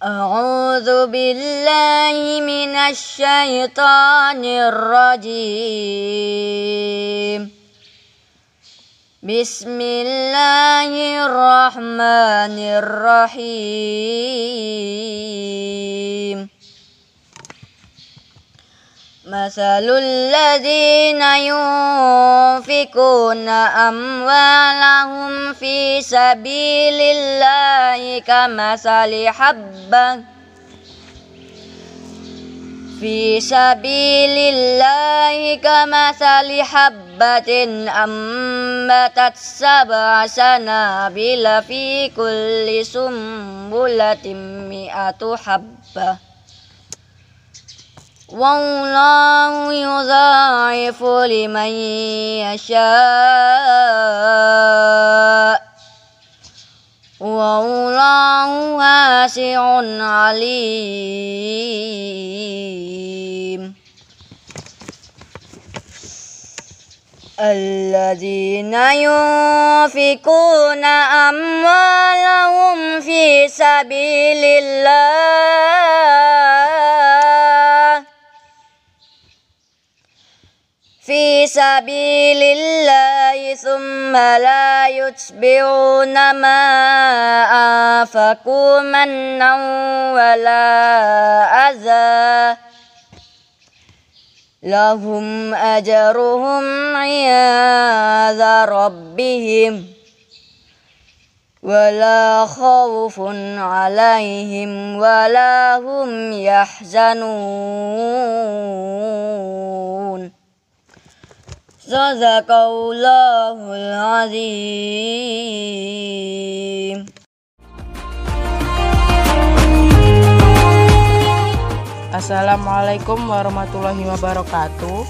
A'udzu billahi minasy syaithanir rajim. Bismillahirrahmanirrahim. Masalul ladzina yunfikuna amwalahum fi sabilillahi kamasali habbah habbatin ambatat sab'a sanabila fi kulli sumbulatin mi'atu habbah. Wallahu yudha'ifu liman yasha' wallahu wasi'un alim. Alladzina yunfikuna amwalahum fi sabilillahi thumma la yutbi'una ma anfaqu mannan wala adha lahum ajruhum 'inda rabbihim wala khaufun 'alaihim wala hum yahzanun. Shadaqallahul azim. Assalamualaikum warahmatullahi wabarakatuh.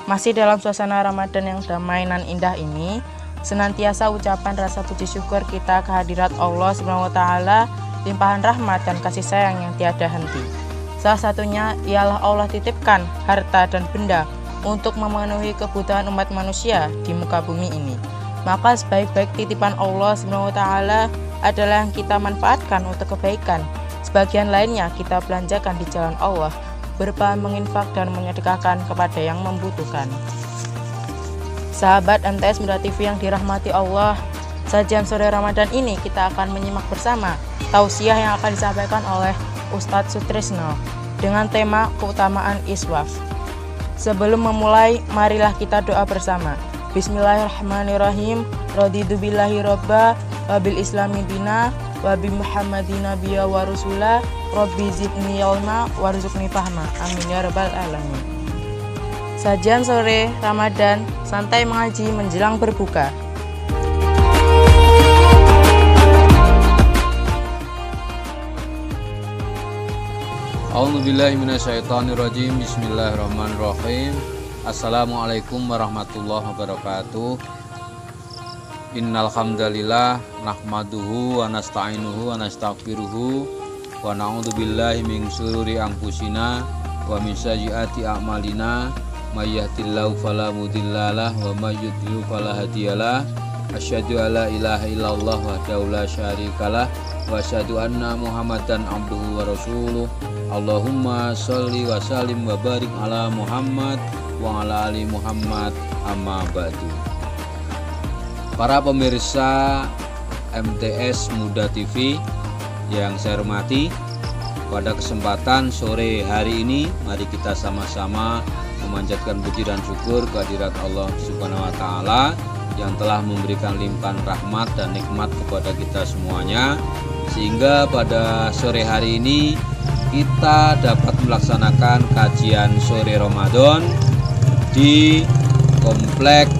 Masih dalam suasana Ramadan yang damai nan indah ini, senantiasa ucapan rasa puji syukur kita kehadirat Allah Subhanahu wa taala, limpahan rahmat dan kasih sayang yang tiada henti. Salah satunya ialah Allah titipkan harta dan benda untuk memenuhi kebutuhan umat manusia di muka bumi ini. Maka sebaik-baik titipan Allah Subhanahu wa taala adalah yang kita manfaatkan untuk kebaikan. Sebagian lainnya kita belanjakan di jalan Allah berupa menginfak dan menyedekahkan kepada yang membutuhkan. Sahabat MTS Muda TV yang dirahmati Allah, sajian sore Ramadan ini kita akan menyimak bersama tausiah yang akan disampaikan oleh Ustadz Sutrisno dengan tema keutamaan iswaf. Sebelum memulai, marilah kita doa bersama. Bismillahirrahmanirrahim. Raditu billahi robba wa bil islami dina wa bi muhammadin nabiyya wa rasula rabbi zidni ilma warzuqni fahma. Amin ya rabbal alamin. Sajian sore Ramadan, santai mengaji menjelang berbuka. A'udzubillahi minasyaitonirrajim. Bismillahirrahmanirrahim. Assalamualaikum warahmatullahi wabarakatuh. Innal hamdalillah nahmaduhu wa nasta'inuhu wa nastaghfiruhu wa na'udzubillahi min syururi anfusina wa min sayyiati a'malina may yahdihillahu fala mudhillalah wa may yudhlil fala hadiyalah. Asyhadu alla ilaha illallah wahdahu la syarikalah wa asyhadu anna Muhammadan abduhu wa rasuluh. Allahumma sholli wa sallim wa barik ala Muhammad wa ala ali Muhammad, amma ba'du. Para pemirsa MTS Muda TV yang saya hormati, pada kesempatan sore hari ini mari kita sama-sama memanjatkan puji dan syukur kehadirat Allah Subhanahu wa taala yang telah memberikan limpahan rahmat dan nikmat kepada kita semuanya, sehingga pada sore hari ini kita dapat melaksanakan kajian sore Ramadan di Komplek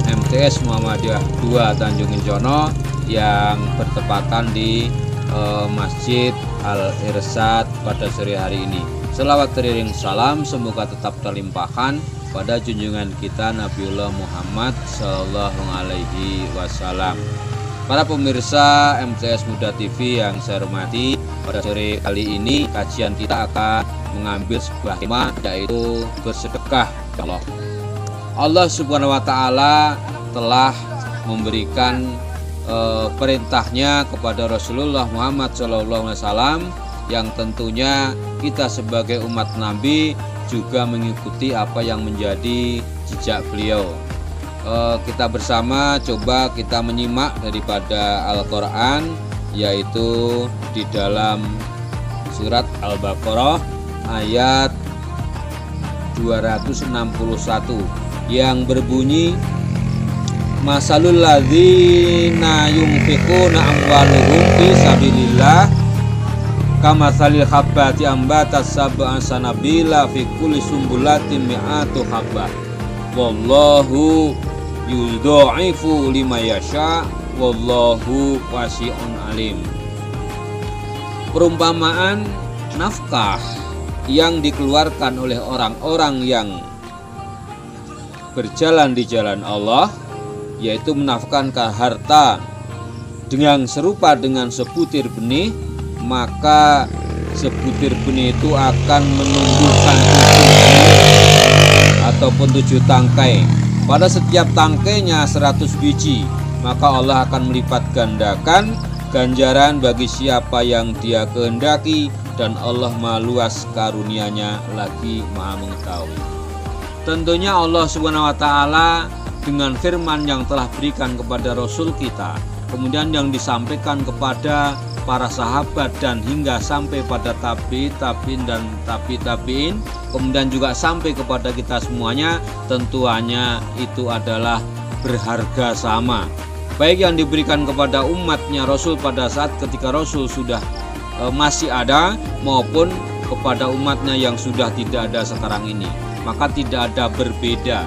MTS Muhammadiyah 2 Tanjung Injono yang bertepatan di Masjid Al-Irsyad pada sore hari ini. Selawat teriring salam semoga tetap terlimpahkan pada junjungan kita Nabiullah Muhammad Sallallahu Alaihi Wasallam. Para pemirsa MTS Muda TV yang saya hormati, pada sore kali ini kajian kita akan mengambil sebuah tema, yaitu bersedekah. Allah Subhanahu wa taala telah memberikan perintahnya kepada Rasulullah Muhammad SAW yang tentunya kita sebagai umat Nabi juga mengikuti apa yang menjadi jejak beliau. Kita bersama coba kita menyimak daripada Al-Quran, yaitu di dalam surat Al-Baqarah ayat 261 yang berbunyi, masalul ladzina yunfiquna amwaluhum fi sabilillah kamatsalil habbati ambatas sab'a sanabila fi kulli sumbulatin mi'atu habbah wallahu yudha'ifu liman yasha wallahu wasi'un alim. Perumpamaan nafkah yang dikeluarkan oleh orang-orang yang berjalan di jalan Allah, yaitu menafkahkan harta dengan serupa dengan sebutir benih, maka sebutir benih itu akan menumbuhkan 7 ataupun 7 tangkai. Pada setiap tangkainya 100 biji, maka Allah akan melipat gandakan ganjaran bagi siapa yang Dia kehendaki, dan Allah Maha Luas karunia-Nya lagi Maha mengetahui. Tentunya Allah Subhanahu wa taala dengan firman yang telah berikan kepada Rasul kita, kemudian yang disampaikan kepada para sahabat dan hingga sampai pada tabi'in dan tabi'in, kemudian juga sampai kepada kita semuanya, tentunya itu adalah berharga sama. Baik yang diberikan kepada umatnya Rasul pada saat ketika Rasul sudah masih ada, maupun kepada umatnya yang sudah tidak ada sekarang ini, maka tidak ada berbeda.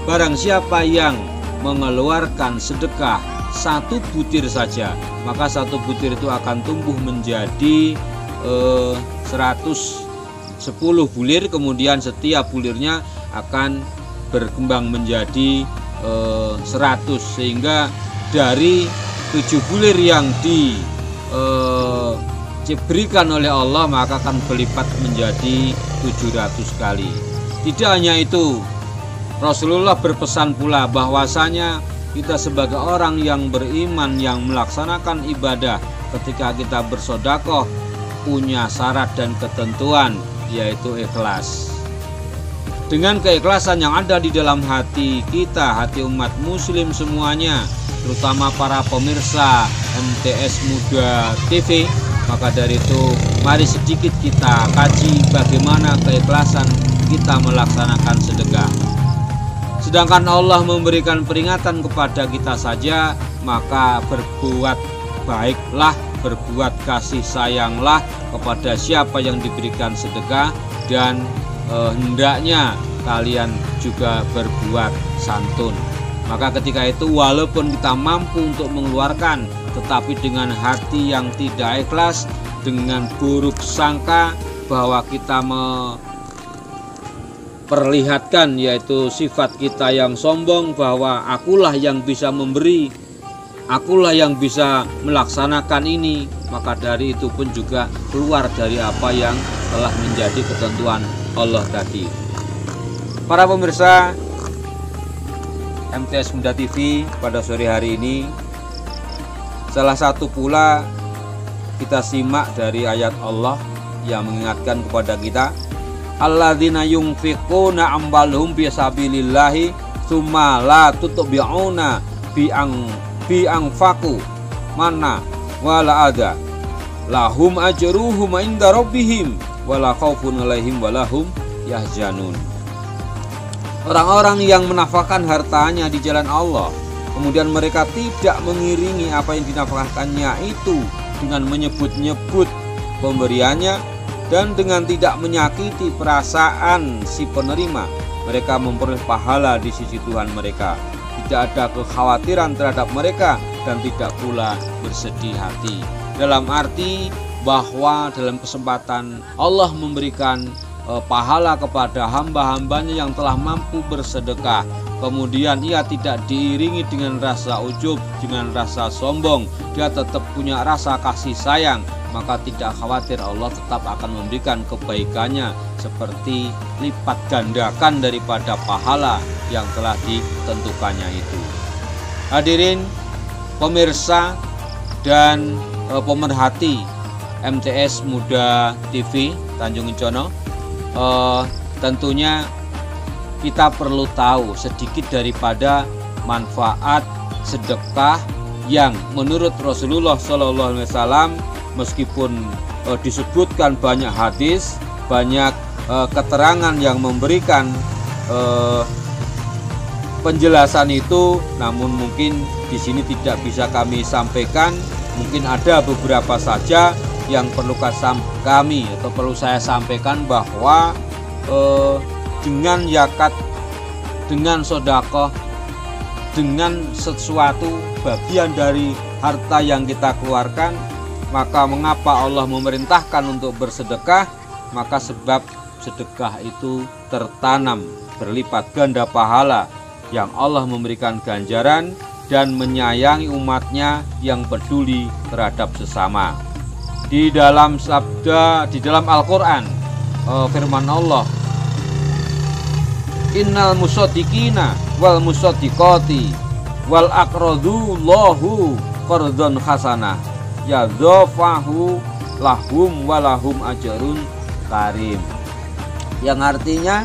Barang siapa yang mengeluarkan sedekah 1 butir saja, maka 1 butir itu akan tumbuh menjadi 110 bulir, kemudian setiap bulirnya akan berkembang menjadi 100, sehingga dari 7 bulir yang diberikan oleh Allah maka akan berlipat menjadi 700 kali. Tidak hanya itu, Rasulullah berpesan pula bahwasanya kita sebagai orang yang beriman yang melaksanakan ibadah, ketika kita bersedekah punya syarat dan ketentuan, yaitu ikhlas. Dengan keikhlasan yang ada di dalam hati kita, hati umat muslim semuanya, terutama para pemirsa MTS Muda TV, maka dari itu mari sedikit kita kaji bagaimana keikhlasan kita melaksanakan sedekah. Sedangkan Allah memberikan peringatan kepada kita saja, maka berbuat baiklah, berbuat kasih sayanglah kepada siapa yang diberikan sedekah, dan hendaknya kalian juga berbuat santun. Maka ketika itu walaupun kita mampu untuk mengeluarkan, tetapi dengan hati yang tidak ikhlas, dengan buruk sangka bahwa kita memperlihatkan yaitu sifat kita yang sombong, bahwa akulah yang bisa memberi, akulah yang bisa melaksanakan ini, maka dari itu pun juga keluar dari apa yang telah menjadi ketentuan Allah tadi. Para pemirsa MTS Muda TV pada sore hari ini, salah satu pula kita simak dari ayat Allah yang mengingatkan kepada kita, alladzina yunfiquna amwalahum fi sabilillahi tsumma la tutbi'una bi anfaqu mana wala ada lahum ajruhum inda rabbihim wala khaufun alaihim walahum yahzanun. Orang-orang yang menafkahkan hartanya di jalan Allah, kemudian mereka tidak mengiringi apa yang dinafkahkannya itu dengan menyebut-nyebut pemberiannya, dan dengan tidak menyakiti perasaan si penerima, mereka memperoleh pahala di sisi Tuhan mereka. Tidak ada kekhawatiran terhadap mereka dan tidak pula bersedih hati. Dalam arti bahwa dalam kesempatan Allah memberikan pahala kepada hamba-hambanya yang telah mampu bersedekah, kemudian ia tidak diiringi dengan rasa ujub, dengan rasa sombong, dia tetap punya rasa kasih sayang, maka tidak khawatir, Allah tetap akan memberikan kebaikannya seperti lipat gandakan daripada pahala yang telah ditentukannya itu. Hadirin pemirsa dan pemerhati MTS Muda TV Tanjung Incono, tentunya kita perlu tahu sedikit daripada manfaat sedekah yang menurut Rasulullah SAW, meskipun disebutkan banyak hadis, banyak keterangan yang memberikan penjelasan itu, namun mungkin di sini tidak bisa kami sampaikan. Mungkin ada beberapa saja yang perlu kami atau perlu saya sampaikan, bahwa dengan zakat, dengan sedekah, dengan sesuatu bagian dari harta yang kita keluarkan, maka mengapa Allah memerintahkan untuk bersedekah? Maka sebab sedekah itu tertanam berlipat ganda pahala, yang Allah memberikan ganjaran dan menyayangi umatnya yang peduli terhadap sesama. Di dalam Al-Quran, firman Allah, innal musaddiqina wal musaddiqati wal aqradullahu qardhan hasanah yadhafahu lahum walahum ajrun karim. Yang artinya,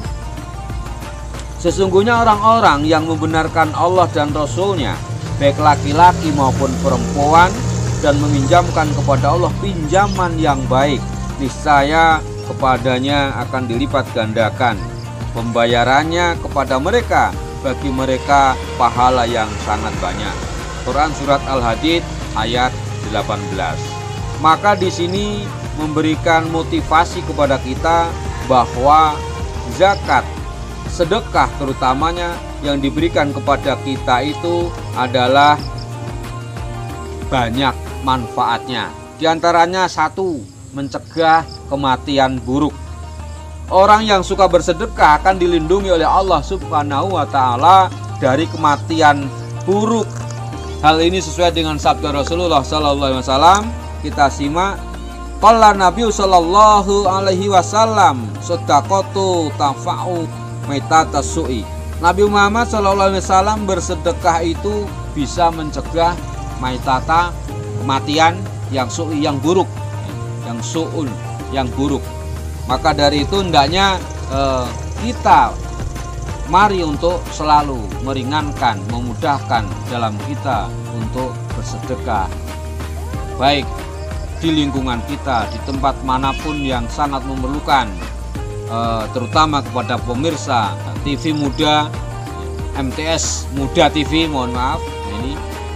sesungguhnya orang-orang yang membenarkan Allah dan Rasul-Nya, baik laki-laki maupun perempuan, dan meminjamkan kepada Allah pinjaman yang baik, niscaya kepadanya akan dilipat gandakan pembayarannya kepada mereka, bagi mereka pahala yang sangat banyak. Quran Surat Al-Hadid ayat 18. Maka di sini memberikan motivasi kepada kita bahwa zakat, sedekah terutamanya yang diberikan kepada kita itu adalah banyak manfaatnya. Di antaranya satu, mencegah kematian buruk. Orang yang suka bersedekah akan dilindungi oleh Allah Subhanahu wa Ta'ala dari kematian buruk. Hal ini sesuai dengan sabda Rasulullah SAW. Kita simak. Qala Nabi sallallahu alaihi wasallam, sedaqatu tafa'u maitata su'i. Nabi Muhammad sallallahu alaihi wasallam bersedekah itu bisa mencegah maitata, kematian yang su'i, yang buruk, yang su'un, yang buruk. Maka dari itu hendaknya kita mari untuk selalu meringankan, memudahkan dalam kita untuk bersedekah, baik di lingkungan kita, di tempat manapun yang sangat memerlukan, terutama kepada pemirsa TV Muda, MTS Muda TV, mohon maaf.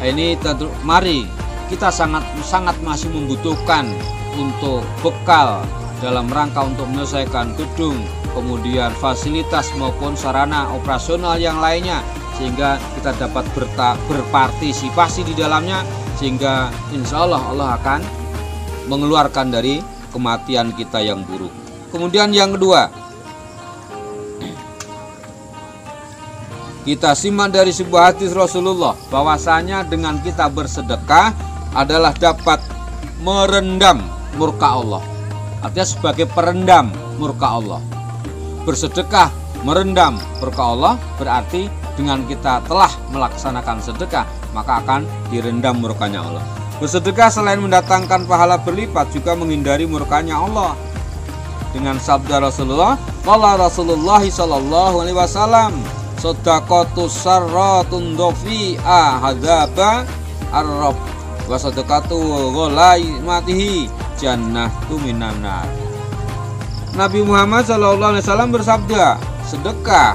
Ini tentu mari kita sangat masih membutuhkan untuk bekal dalam rangka untuk menyelesaikan gedung, kemudian fasilitas maupun sarana operasional yang lainnya, sehingga kita dapat berpartisipasi di dalamnya, sehingga insya Allah Allah akan mengeluarkan dari kematian kita yang buruk. Kemudian yang kedua, kita simak dari sebuah hadis Rasulullah, bahwasanya dengan kita bersedekah adalah dapat merendam murka Allah. Artinya sebagai perendam murka Allah. Bersedekah merendam murka Allah berarti dengan kita telah melaksanakan sedekah, maka akan direndam murkanya Allah. Bersedekah selain mendatangkan pahala berlipat, juga menghindari murkanya Allah. Dengan sabda Rasulullah, qala Rasulullah sallallahu alaihi wasallam, shadaqatu sarratun dofi'a hadzaba ar-rabb wa shadaqatu ghalaimatihi jannatu minan nar. Nabi Muhammad sallallahu alaihi wasallam bersabda, sedekah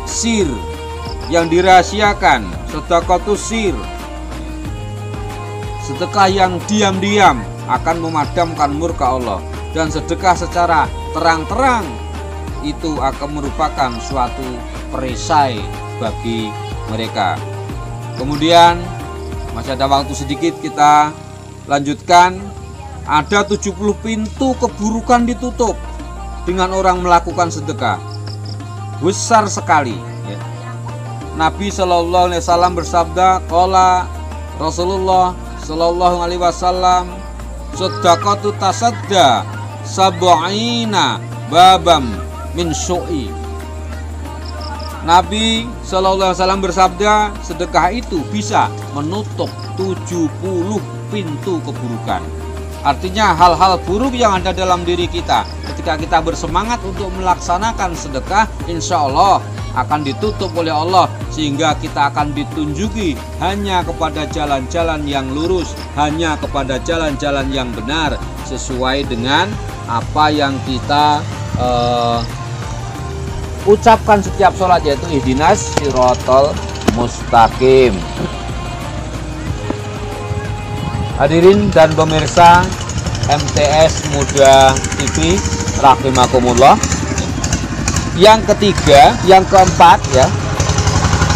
sir yang dirahasiakan, shadaqatu sir, sedekah yang diam-diam akan memadamkan murka Allah, dan sedekah secara terang-terang itu akan merupakan suatu perisai bagi mereka. Kemudian masih ada waktu sedikit, kita lanjutkan. Ada 70 pintu keburukan ditutup dengan orang melakukan sedekah. Besar sekali ya. Nabi Shallallahu Alaihi Wasallam bersabda, qala Rasulullah Shallallahu Alaihi Wasallam, sedekatu tasadda sab'ina babam min su'i. Nabi Shallallahu Alaihi Wasallam bersabda, sedekah itu bisa menutup 70 pintu keburukan. Artinya hal-hal buruk yang ada dalam diri kita, ketika kita bersemangat untuk melaksanakan sedekah, insya Allah akan ditutup oleh Allah, sehingga kita akan ditunjuki hanya kepada jalan-jalan yang lurus, hanya kepada jalan-jalan yang benar, sesuai dengan apa yang kita ucapkan setiap sholat, yaitu ihdinas sirotol mustaqim. Hadirin dan pemirsa MTS Muda TV rahimakumullah. Yang ketiga, yang keempat ya,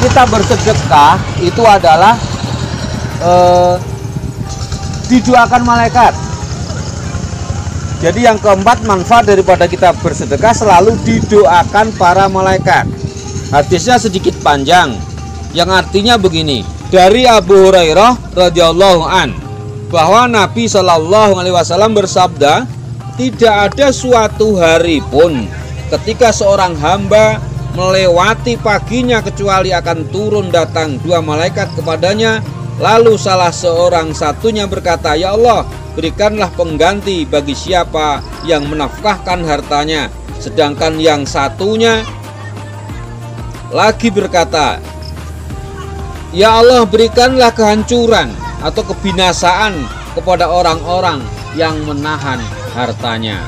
kita bersedekah itu adalah didoakan malaikat. Jadi yang keempat, manfaat daripada kita bersedekah selalu didoakan para malaikat. Hadisnya sedikit panjang, yang artinya begini. Dari Abu Hurairah radhiyallahu an, bahwa Nabi Shallallahu alaihi wasallam bersabda, tidak ada suatu hari pun ketika seorang hamba melewati paginya kecuali akan turun datang dua malaikat kepadanya. Lalu salah seorang satunya berkata, ya Allah, berikanlah pengganti bagi siapa yang menafkahkan hartanya. Sedangkan yang satunya lagi berkata, ya Allah, berikanlah kehancuran atau kebinasaan kepada orang-orang yang menahan hartanya.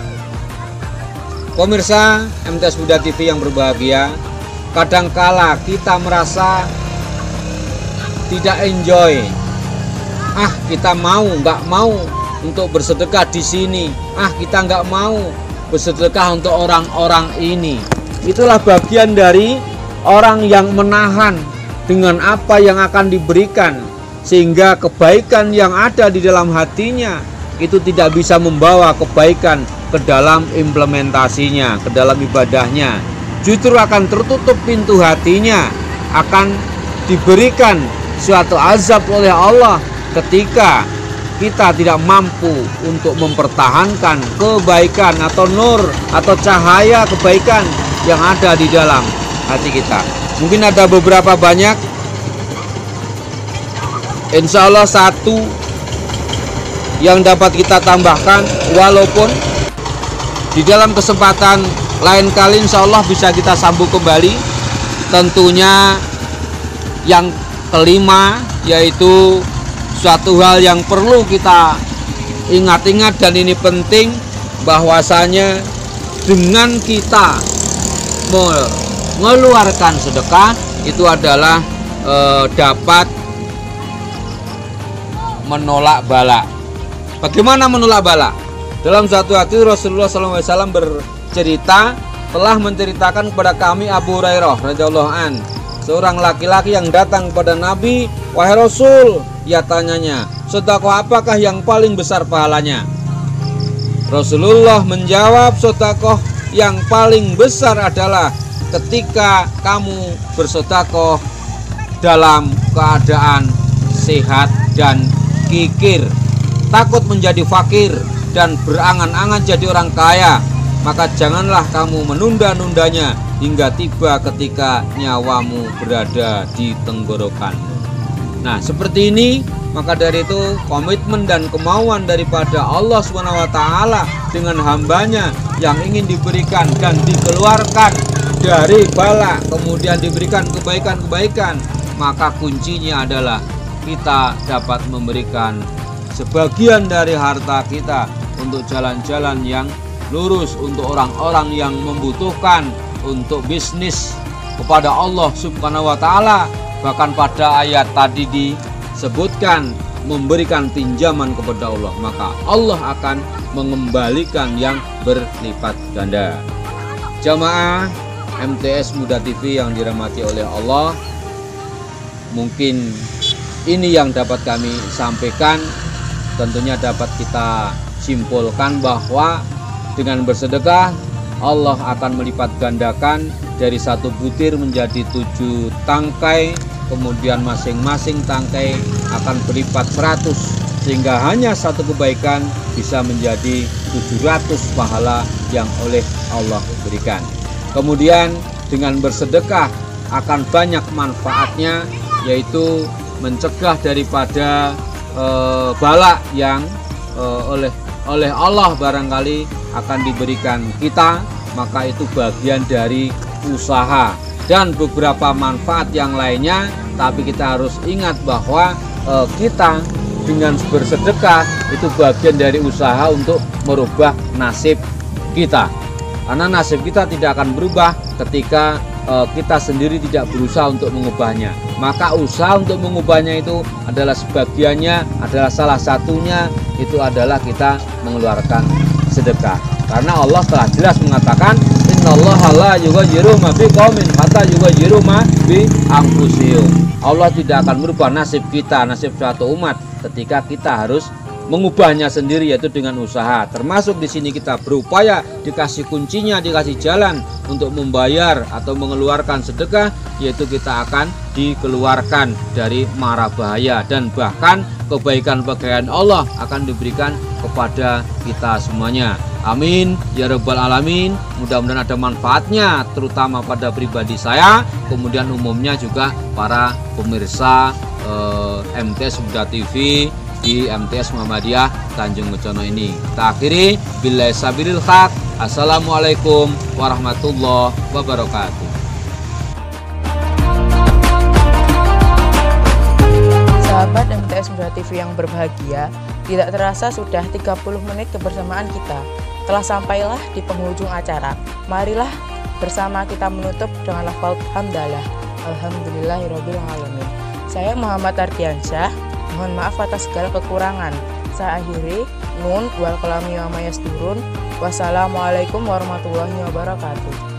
Pemirsa MTS Muda TV yang berbahagia, kadangkala kita merasa tidak enjoy. Kita nggak mau untuk bersedekah di sini. Kita nggak mau bersedekah untuk orang-orang ini. Itulah bagian dari orang yang menahan dengan apa yang akan diberikan, sehingga kebaikan yang ada di dalam hatinya itu tidak bisa membawa kebaikan ke dalam implementasinya, ke dalam ibadahnya. Justru akan tertutup pintu hatinya, akan diberikan suatu azab oleh Allah ketika kita tidak mampu untuk mempertahankan kebaikan atau nur atau cahaya kebaikan yang ada di dalam hati kita. Mungkin ada beberapa banyak, insya Allah satu yang dapat kita tambahkan, walaupun di dalam kesempatan lain kali insya Allah bisa kita sambung kembali. Tentunya yang kelima, yaitu suatu hal yang perlu kita ingat-ingat dan ini penting, bahwasanya dengan kita mengeluarkan sedekah itu adalah dapat menolak bala. Bagaimana menolak bala? Dalam satu hadis Rasulullah SAW bercerita, telah menceritakan kepada kami Abu Hurairah radhiyallahu an, seorang laki-laki yang datang kepada Nabi, wahai Rasul, ia tanyanya, sedekah apakah yang paling besar pahalanya? Rasulullah menjawab, sedekah yang paling besar adalah ketika kamu bersedekah dalam keadaan sehat dan kikir, takut menjadi fakir dan berangan-angan jadi orang kaya, maka janganlah kamu menunda-nundanya hingga tiba ketika nyawamu berada di tenggorokanmu. Nah, seperti ini, maka dari itu komitmen dan kemauan daripada Allah SWT dengan hambanya yang ingin diberikan dan dikeluarkan dari bala, kemudian diberikan kebaikan-kebaikan, maka kuncinya adalah kita dapat memberikan sebagian dari harta kita untuk jalan-jalan yang lurus, untuk orang-orang yang membutuhkan, untuk bisnis kepada Allah Subhanahu wa Ta'ala. Bahkan pada ayat tadi disebutkan memberikan pinjaman kepada Allah, maka Allah akan mengembalikan yang berlipat ganda. Jamaah MTS Muda TV yang dirahmati oleh Allah, mungkin ini yang dapat kami sampaikan. Tentunya dapat kita simpulkan bahwa dengan bersedekah Allah akan melipat gandakan dari satu butir menjadi 7 tangkai, kemudian masing-masing tangkai akan berlipat 100, sehingga hanya satu kebaikan bisa menjadi 700 pahala yang oleh Allah berikan. Kemudian dengan bersedekah akan banyak manfaatnya, yaitu mencegah daripada bala yang oleh Allah barangkali akan diberikan kita, maka itu bagian dari usaha dan beberapa manfaat yang lainnya. Tapi kita harus ingat bahwa kita dengan bersedekah itu bagian dari usaha untuk merubah nasib kita, karena nasib kita tidak akan berubah ketika kita sendiri tidak berusaha untuk mengubahnya. Maka usaha untuk mengubahnya itu adalah sebagiannya, adalah salah satunya itu adalah kita mengeluarkan sedekah. Karena Allah telah jelas mengatakan, innallaha la yughayyiru ma biqaumin hatta yughayyiru ma bi anfusihim. Allah tidak akan merubah nasib kita, nasib suatu umat ketika kita harus mengubahnya sendiri, yaitu dengan usaha. Termasuk di sini kita berupaya, dikasih kuncinya, dikasih jalan untuk membayar atau mengeluarkan sedekah, yaitu kita akan dikeluarkan dari mara bahaya, dan bahkan kebaikan-kebaikan Allah akan diberikan kepada kita semuanya. Amin ya rabbal alamin. Mudah-mudahan ada manfaatnya, terutama pada pribadi saya, kemudian umumnya juga para pemirsa MTS Huda TV di MTS Muhammadiyah Tanjung Mejono ini. Kita akhiri billahi sabilil haq. Assalamualaikum warahmatullahi wabarakatuh. Sahabat MTS Huda TV yang berbahagia, tidak terasa sudah 30 menit kebersamaan kita telah sampailah di penghujung acara. Marilah bersama kita menutup dengan lafaz hamdalah. Alhamdulillahirabbil alamin. Saya Muhammad Ardiansyah. Mohon maaf atas segala kekurangan. Saya akhiri. Nun wal qalami wa ma yasturun. Wassalamualaikum warahmatullahi wabarakatuh.